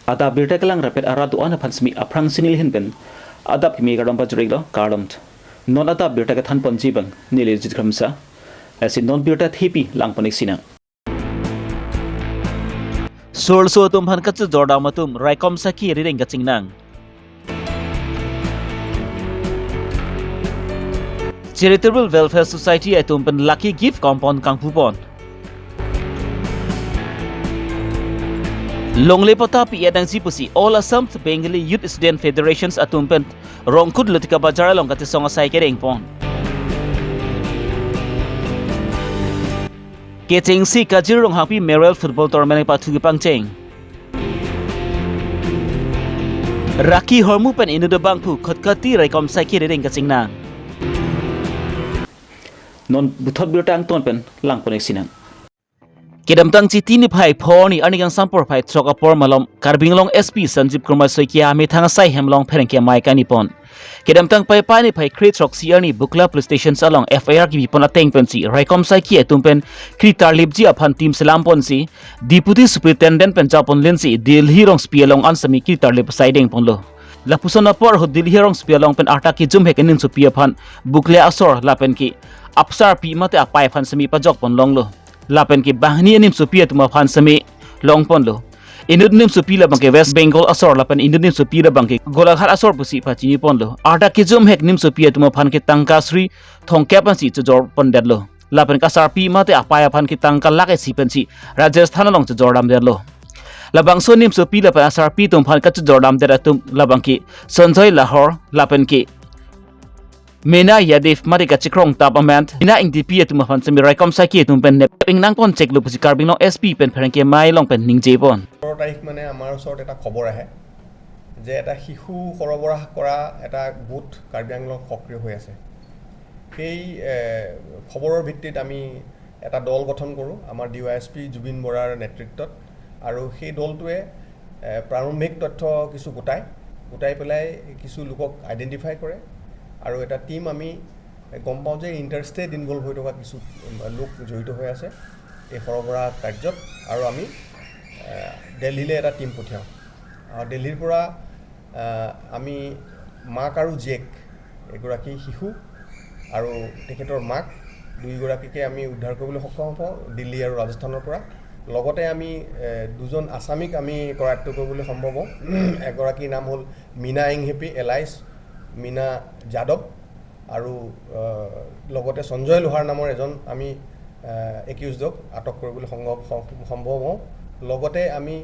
Ada birta kelang rapet aradu ana phansmi aprang sinil hinpen adap mi garam pajriglo kardomt non ada birta ke than ponji bang nile jitramsa asi non birta thipi langpanik sina Arloso atum han kachojor matum raikom saki rireng kachingnang Charitable Welfare Society atum pen lucky gift compound kangpupon Longle pota pi edang sipusi All Assam Bengali Youth Student Federations atum pen rongkud lutika bajar long kati songa sai kereng pon Kecheng si kajirong happy Merrill football tournament patu pangcheng Raki hormu pen inudo bangpu khotkati raikom saki rireng kachingnang non buthot birta ang ton pen langpanik sina Kedamtang chitini phai phoni anigang sampor phai throkapor malom Karbinglong SP Sanjib Kumar Soikia mi thanga sai hemlong pherengke maikani pon Kedamtang pai pani phai kri throk siarni Bukla police station along FIR ki pona teng pensi raikom sai ki atumpen kri tarlipji aphan team salam ponsi deputy superintendent pen chapon lensi Delhi rong spialong ansami kri tarlip siding ponlo lapusona por ho Delhi rong spialong pen arta ki jum hekenin supia phan bukle asor lapen ki apsar pi mate apai phan sami pajok pon longlo lapen ki bahni anim supia tuma phan sami longpon lo inudim supila bangke West Bengal asor lapen inudim supila bangke golaghat asor pusi phachini pon lo arda ki jum hek nim supia tuma phan ki tangka sri thongkepan si chojor pon dedlo lapen ka sarpi mate apaya phan ki tangka lake sipen si Rajasthan long chojor dam dedlo labang so nim supila pa sarpi tum phan ka chojor dam deratum labang ki Sanjay Lahore lapen ki Mena Yadif Marika Chikrong Tapament ina ing DP atuma fan sami raikom saki tum pen ne pingnang pon check lu pusi Karbinglong SP pen pherengke mai long pen ningje pon ১৭ তাৰিখ মানে আমাৰ ওচৰত এটা খবৰ আহে যে এটা শিশু সৰবৰাহ কৰা এটা গোট কাৰ্বি আংলং সক্ৰিয় হৈ আছে সেই খবৰৰ ভিত্তিত আমি এটা দল গঠন কৰোঁ আমাৰ DYSP জুবিন বৰাৰ নেতৃত্বত আৰু সেই দলটোৱে প্ৰাৰম্ভিক তথ্য কিছু গোটাই পেলাই কিছু লোকক আইডেন্টিফাই কৰে আৰু এটা টিম আমি গম পাওঁ যে ইণ্টাৰষ্টেট ইনভলভ হৈ থকা কিছু লোক জড়িত হৈ আছে এই সৰবৰাহ কাৰ্যত আৰু আমি দিল্লীলৈ এটা টিম পঠিয়াওঁ আৰু দিল্লীৰ পৰা আমি মাক আৰু জীয়েক এগৰাকী শিশু আৰু তেখেতৰ মাক দুইগৰাকীকে আমি উদ্ধাৰ কৰিবলৈ সক্ষম হওঁ দিল্লী আৰু ৰাজস্থানৰ পৰা লগতে আমি দুজন আসামিক আমি কৰায়ত্ব কৰিবলৈ সম্ভৱ হওঁ এগৰাকীৰ নাম হ'ল মীনা ইংহেপি এলাইছ মীনা যাদৱ আৰু লগতে সঞ্জয় লোহাৰ নামৰ এজন আমি একিউজডক আটক কৰিবলৈ সম্ভৱ হওঁ লগতে আমি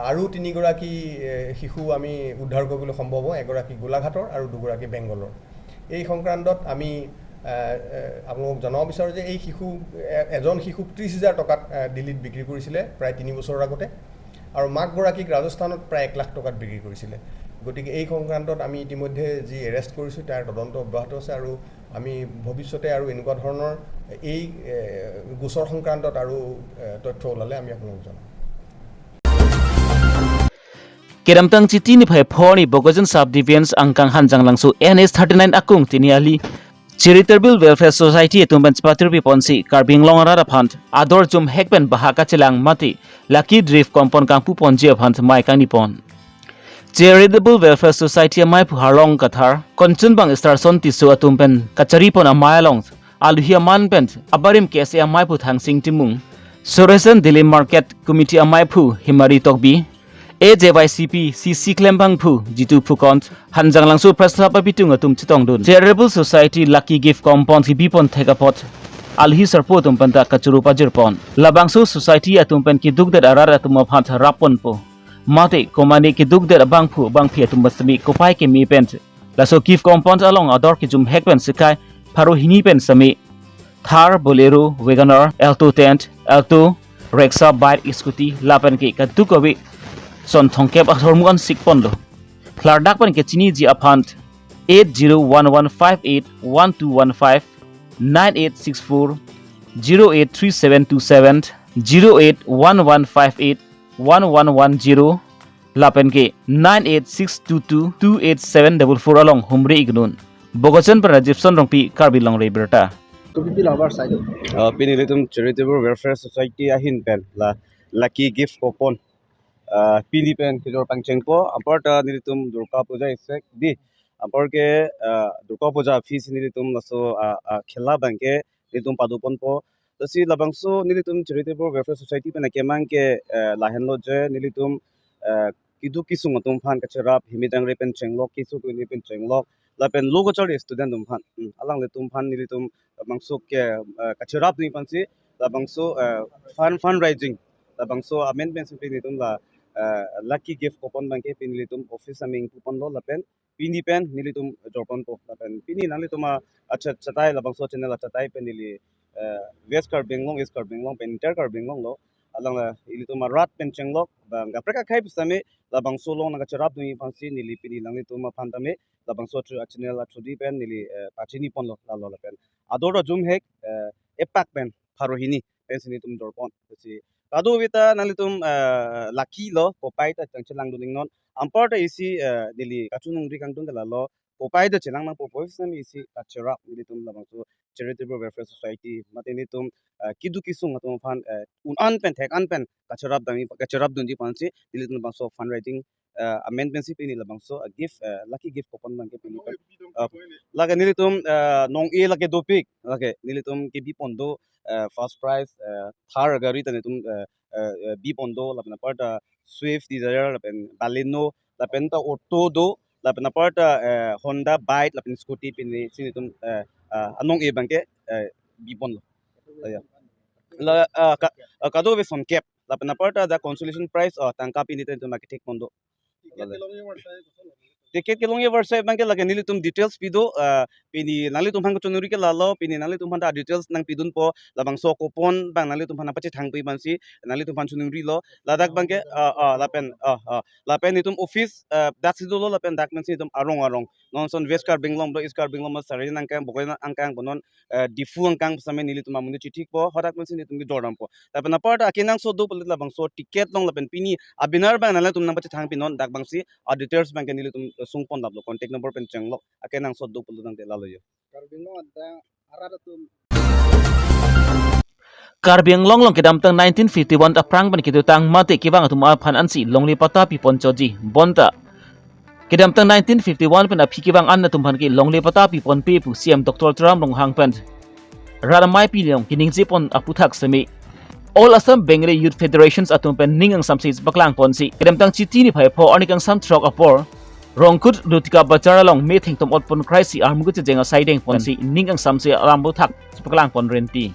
আৰু তিনিগৰাকী শিশু আমি উদ্ধাৰ কৰিবলৈ সম্ভৱ হওঁ এগৰাকী গোলাঘাটৰ আৰু দুগৰাকী বেংগলৰ এই সংক্ৰান্তত আমি আপোনালোকক জনাব বিচাৰোঁ যে এই এজন শিশুক ৩০,০০০ টকাত দিল্লীত বিক্ৰী কৰিছিলে প্ৰায় ৩ বছৰৰ আগতে আৰু মাকগৰাকীক ৰাজস্থানত প্ৰায় ১ লাখ টকাত বিক্ৰী কৰিছিলে গতিকে এই সংক্ৰান্তত আমি ইতিমধ্যে যি এৰেষ্ট কৰিছোঁ তাৰ তদন্ত অব্যাহত আছে আৰু আমি ভৱিষ্যতে আৰু এনেকুৱা ধৰণৰ এই গোচৰ সংক্ৰান্তত আৰু তথ্য ওলালে আমি আপোনালোকক জনাম Kedamtang chitini phai phoni Bogojan sub divisions angkang hanjang langsu NS 39 akung tiniali Charitable Welfare Society atumban spatir pi ponsi Karbinglong ara phant ador jum hekben bahaka chilang mati lucky drift kompon kangpu ponji phant mai kani pon Charitable Welfare Society mai phu harlong kathar konchun bang star son tisu atumpen kachari pon amai long aluhia man pen abarim kese amai phu thangsing timung Soresan Delhi Market Committee amai phu himari tokbi AJYCP CC Klembang Phu Jitu Phukont Hanjang Langsu Prasthapa Pitung atum chitong dun Charitable Society Lucky Gift Compound ki bipon thekapot alhi sarpo tumpan ta kachuru pajirpon Labangsu Society atumpen ki dugder arar atum phanth rapon po mate komani ki dugder bangphu bangphi atum basmi kopai ke mi pen laso gift compound along ador ki jum hekpen sikai pharo hini pen sami Thar Bolero Wagoner Alto tent Alto Rexa bike scooty lapen ki kadukowi son thongkep athormuan sikpon lo flardak pan ke chini ji aphant 8011581215 9864 083727 0811581110 lapen ke 986222874 along humre ignun Bogojan par Egyptian rongpi Karbinglong reberta to people our side pinilitum charitable welfare society ahin pen la lucky gift coupon pinipen kejor pangchengpo aporta nilitum Durga Puja isek di aporke Durga Puja fees nilitum naso khela bangke nilitum padupon po tasi labangso nilitum charitable welfare society pena kemang ke lahenlo je nilitum kidu kisung atum phan kacharap himidang repen chenglok kisu kuni pen chenglok lapen logo chari student tum phan alang le tum phan nilitum bangso ke kacharap ni pansi labangso fundraising labangso amendments nilitum la lucky gift coupon bangke pinilitum office aming coupon lo lapen pini pen nilitum jorpon po lapen pini nalitum acha chatai labangso channel chatai penili west karbinglong east karbinglong pen inter karbinglong lo alang la ilitum rat pen chenglok bang apreka khai pisame labangso lo na charap dui pangsi nili pini langlitum phantame labangso channel chudi pen nili pachini pon lo la lo lapen adoro jum hek epak pen pharohini pen sinitum jorpon si kado vita nalitum laki lo popai ta changchelang duling non amporta isi dili kachunung ri kangtung kala lo popai da chelang nang popoi sam isi achera nilitum labangso charitable welfare society matinitum kidu kisung atum fan un pen thek an pen kacharap dundi pansi nilitum bangso fundraising amendments si pini labangso gift lucky gift coupon bangke pini laga nilitum nong e lage dopik lage nilitum kebi pondo first prize thar gari tanitum bi pondo lapna parta swift desire lapen baleno lapen ta auto do lapna parta honda bike lapen scooty pini sinitum anong e bangke bi pondo ya la kado be son cap lapna parta the consolation prize tangka pini tanitum marketing pondo tiket kelong ye website bangke lage nilitum details pido pini nalitum hang chonuri ke lalo pini nalitum handa details nang pidun po labang so coupon bang nalitum hana pachi thang pi bansi nalitum han chonuri lo ladak bangke lapen nitum office dak sido lo lapen dak mensi nitum arong non son west card binglong do east card binglong ma sari nang kang bokoy angkang bonon difu angkang same nilitum amundi chitik po hodak mensi nitum ki jordam po lapen apart akinang so do polit labang so ticket long lapen pini abinar bang nalitum nang pachi thang pinon dak bangsi auditors bangke nilitum sungpon dablo contact number pen chenglok akenang so do puludang te lalo yo Karbiang longlong kedam tang 1951 aprang ban kitutang mate kiwang atuma phan ansi longli pata pi ponchoji bonta kedam tang 1951 pen aphi kiwang an tumhan ki longli pata pi pon pe pu CM Dr. Tram long hang pen radamai pi long kining jipon aputhak semi All Assam Bengali Youth Federations atum pen ningang samsis baklang ponsi kedam tang chiti ni phai pho anikang sam throk apor Rongkut lutika bacara long me thing tom ot pon kraisi armugu jenga saideng ponsi ningang samsi alambu thak baklang pon renti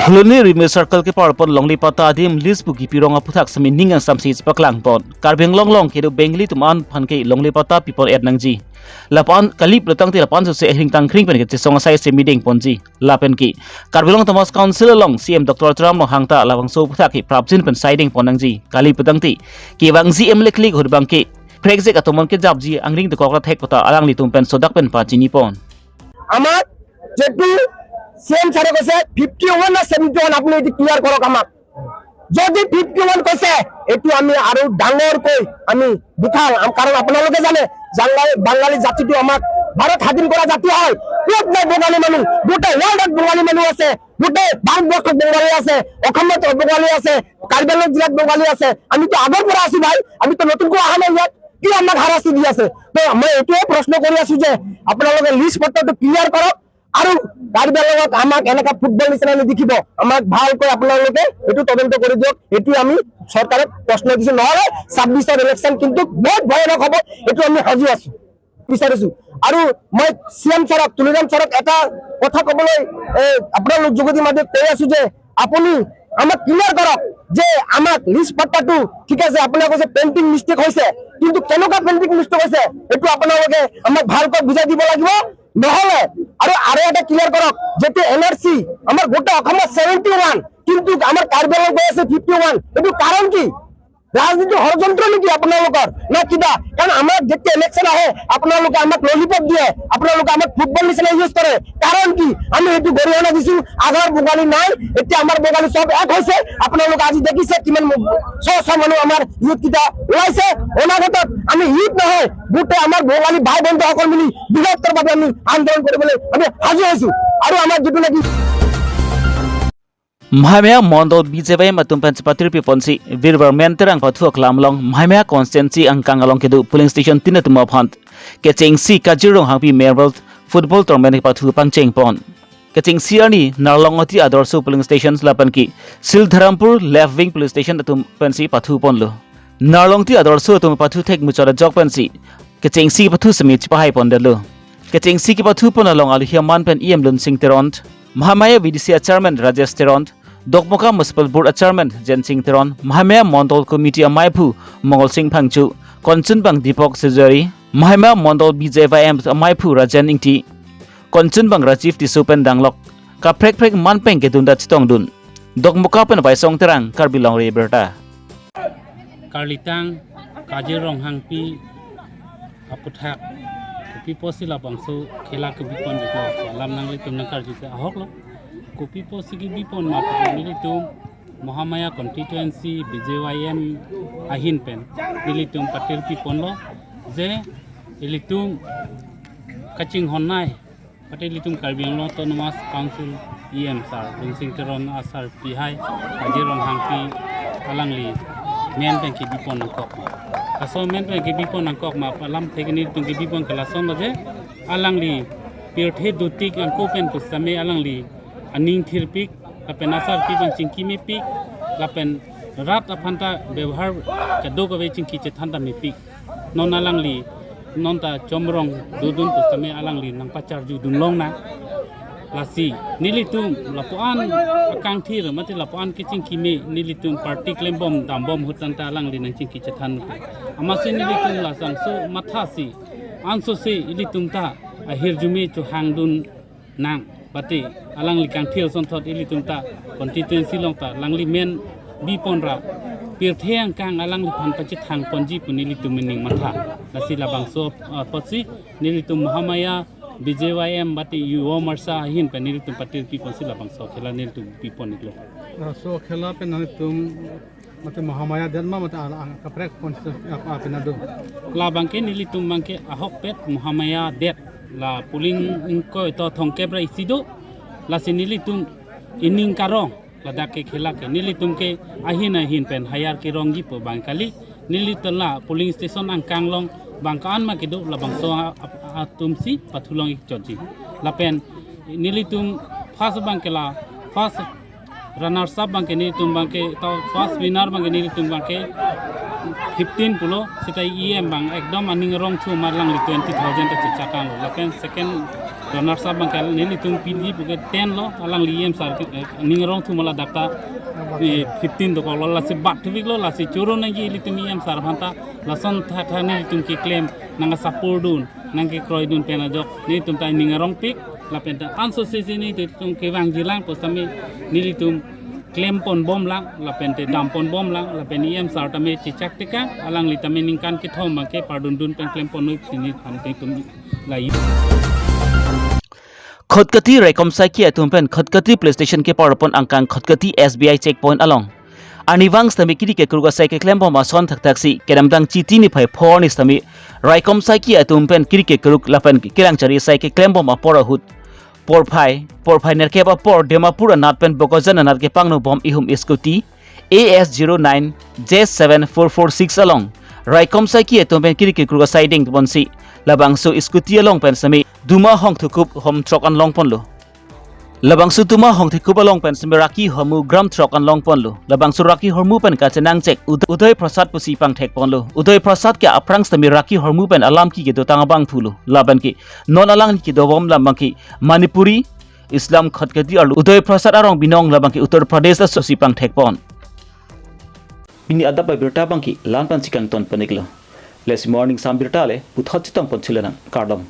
Huluni Rime Circle ke par pon longli pata adim lis bu gipi ronga puthak sami ningang samsi paklang pon karbeng long kedo bengli tuman phanke longli pata pipon ednangji lapan kalip letang ti lapan se hring tang khring pen ke songa sai se mideng ponji lapen ki karbelong tamas council long CM Dr. Tram no hangta lawang so puthak ki prapjin pen saideng ponangji kali petang ti ki wangji emlekli hurbang ki prexek atomon ke japji angring de kokra thek pata alang litum pen sodak pen pachini pon আমার যেটু same ছাড়ে কৈছে 51 না 71 আপনি এটি clear করক আমাক যদি 51 কৈছে এটু আমি আৰু ডাঙৰ কৈ আমি বিখাল কাৰণ আপোনালোকে জানে বাঙালী জাতিটো আমাক ভাৰত স্বাধীন কৰা জাতি হয় ক'ত নাই বঙালী মানুহ গোটেই ওয়াৰ্ল্ডত বঙালী মানুহ আছে গোটেই ভাৰতবৰ্ষত বঙালী আছে অসমত বঙালী আছে কাৰ্বি আংলং জিলাত বঙালী আছে আমিতো আগৰ পৰা আছো ভাই আমিতো নতুনকৈ অহা নাই ইয়াত কি আমাক হাৰাশাস্তি দি আছে তো মই এইটোৱে প্ৰশ্ন কৰি আছো যে আপোনালোকে লিষ্ট পত্ৰটো ক্লিয়াৰ কৰক আৰু কাৰ্বি আংলঙত আমাক এনেকা ফুটবল নিচিনা দেখিব আমাক ভালকৈ আপোনালোকে এইটো তদন্ত কৰি দিয়ক এইটো আমি চৰকাৰক প্ৰশ্ন দিছো নহলে 26ৰ ইলেকশ্যন কিন্তু বহুত ভয়ানক হ'ব এইটো আমি সাজু আছো বিচাৰিছো আৰু মই CM ছাৰক তুলিৰাম ছাৰক এটা কথা ক'বলৈ আপোনালোক যোগদি মাজে কৈ আছো যে আপুনি আমাক ক্লিয়াৰ কৰক যে আমাক লিষ্ট পত্ৰটো ঠিক আছে আপোনাক কৈছে পেইন্টিং মিস্টেক হৈছে কিন্তু কেনেকুৱা পেইন্টিং মিস্টেক হৈছে এইটো আপোনালোকে আমাক ভালকৈ বুজাই দিব লাগিব নহলে আৰু এটা ক্লিয়াৰ কৰক যেতে NRC আমাৰ গোটা অসমত 71 কিন্তু আমাৰ কাৰ্বি আংলং গৈ আছে 51 এইটো কাৰণ কি ৰাজনীতি ষড়যন্ত্ৰ নেকি আপোনালোকৰ না কিবা কাৰণ আমাক যেতিয়া ইলেকশ্যন আহে আপোনালোকে আমাক ললিপপ দিয়ে আপোনালোকে আমাক ফুটবল নিচিনা ইউজ কৰে কাৰণ কি আমি এইটো গৰিহণা দিছো আগৰ বঙালী নাই এতিয়া আমাৰ বঙালী সব এক হৈছে আপোনালোকে আজি দেখিছে কিমান ছ মানুহ আমাৰ ইউথ কিটা ওলাইছে অনাগতত আমি ইউথ নহয় গোটেই আমাৰ বঙালী ভাই বন্ধুসকল মিলি বৃহত্তৰ বাবে আমি আন্দোলন কৰিবলৈ আমি সাজু হৈছো আৰু আমাৰ যেটো নেকি Mahamaya Mondol BJP matum pencepatir piponsi virbar menterang pathuak lamlong Mahamaya constituency angkang along kedu polling station tinatuma phant kecheng si kajirong hangpi marble football tournament pathu pangcheng pon kecheng si ani narlongoti adorso polling stations lapan ki Sildharampur left wing police station atum pensi pathu ponlo narlongti adorso atum pathu thek muchara jok pensi kecheng si pathu semich pahai pondelo kecheng si ki pathu pon along alu hiaman pen em lun sing teront Mahamaya VDC Chairman Rajesh Teront, Dokmoka Municipal Board Chairman Jen Singh Teron, Mahamaya Mondol Committee Amaipu Mongol Singh Phangchu, Konchun Bang Deepak Sejari, Mahamaya Mondol BJVM Amaipu Rajan Ingti, Konchun Bang Rajiv Tisupen Danglok, Kaprek Prek Manpeng Kedunda Chitong Dun, Dokmoka Pen Baisong Terang Karbilong Reberta. Karlitang Kajirong Hangpi Aputhak Kopi sila bangso khela ke bipon diko lam nang le tum nakar jite ahok lo kopi posi ki bipon ma pili tum Mahamaya constituency BJYM ahin pen pili tum patir pipon lo je ilitum kaching honai patir litum karbiang lo autonomous council EM sar sing teron asar pihai kajirong hangpi alangli men pen ki bipon angkok asomen pe gibipon angkok ma palam thegni tung gibipon kalason loje alangli pirthe dutik angko pen kusame alangli aning thirpik apen asar pi bang chingki me pik lapen rat aphanta ବ୍ୟବহাৰ kado kawe chingki che thanda me pik non alangli non ta chomrong dudun kusame alangli nang pachar ju dunlong na lasi nilitum lapuan akang thir mati lapuan ki chingki me nilitum party claim bom dam bom hutan ta alangli nang chingki che than amase nilitum la sangso mathasi anso se ilitum ta ahir jumi chu hangdun nang pati alangli kang thil son thot ilitum ta constituency long ta langli men bi ponra pir theng kang alangli phan pachi thang ponji punilitum ning matha lasi la bangso potsi nilitum Mahamaya BJYM bati yuo marsa hin panil tum patir pi ponsila bangso khela nil tum pi poniklo so khela pe nani tum mate Mahamaya denma mate kaprek ponsila apinado la bangke nili tum bangke ahok pet Mahamaya det la puling ko to thongke bra isido la sinili tum ining karong la dakke khela ke nili tum ke ahin pen hayar ki rongi po bangkali nili tola puling station angkang long bangkaan ma kidu la bangso atumsi pathulong ik choji lapen nilitum first bankela first runner sub banke nilitum banke to first winner banke nilitum banke 15 pulo sita em bang ekdom aning rong thu marlang 20000 ta chakang lapen second runner sub banke nilitum pd puke 10 lo alang em sar aning rong thu mala dakta 15 to ko la se bat thik lo la se choro nagi litum em sar bhanta lason tha nilitum ki claim nanga sapordun nangke kroidun pena jok ni tum tai ningarong pik la penta anso sisi ni tum ke wang jilang posami nilitum claim pon bom lang la pente dam pon bom lang la pen em sartame chichak tika alang litame ningkan ki thom ke pardun dun pen claim pon noi sini thamte tum lai Khotkati Rekomsai ki atumpen Khotkati police station ke parpon angkang Khotkati SBI checkpoint along Aniwang stami kiri ke kurga sai ke klembo ma son thak taksi kedamdang chiti ni phai phor ni stami Raikom sai ki atumpen kiri ke kuruk lapan ki kirang chari sai ke klembo ma pora hut por phai nerke ba por Dimapur anat pen bokojan anat ke pangno bom ihum scooty AS09 J7446 along Raikom sai ki atumpen kiri ke kurga sai ding bonsi labangso scooty along pen sami duma hong thukup hom truck an long ponlo labangsu tuma hong thikuba long pen semiraki homu gram truck an long ponlo labangsu raki hormu pen kachingnang chek udoy prasad pusi pang thek ponlo udoy prasad ke aprang semiraki hormu pen alam ki gedo tangabang thulo laban ki non alang ki dobom lambang ki manipuri islam khotkati alu udoy prasad arong binong labang ki uttar pradesh da sosi pang thek pon mini adap birta bang ki lan pan sikang ton paniklo les morning sam birta le puthot chitang pon chilanang kardom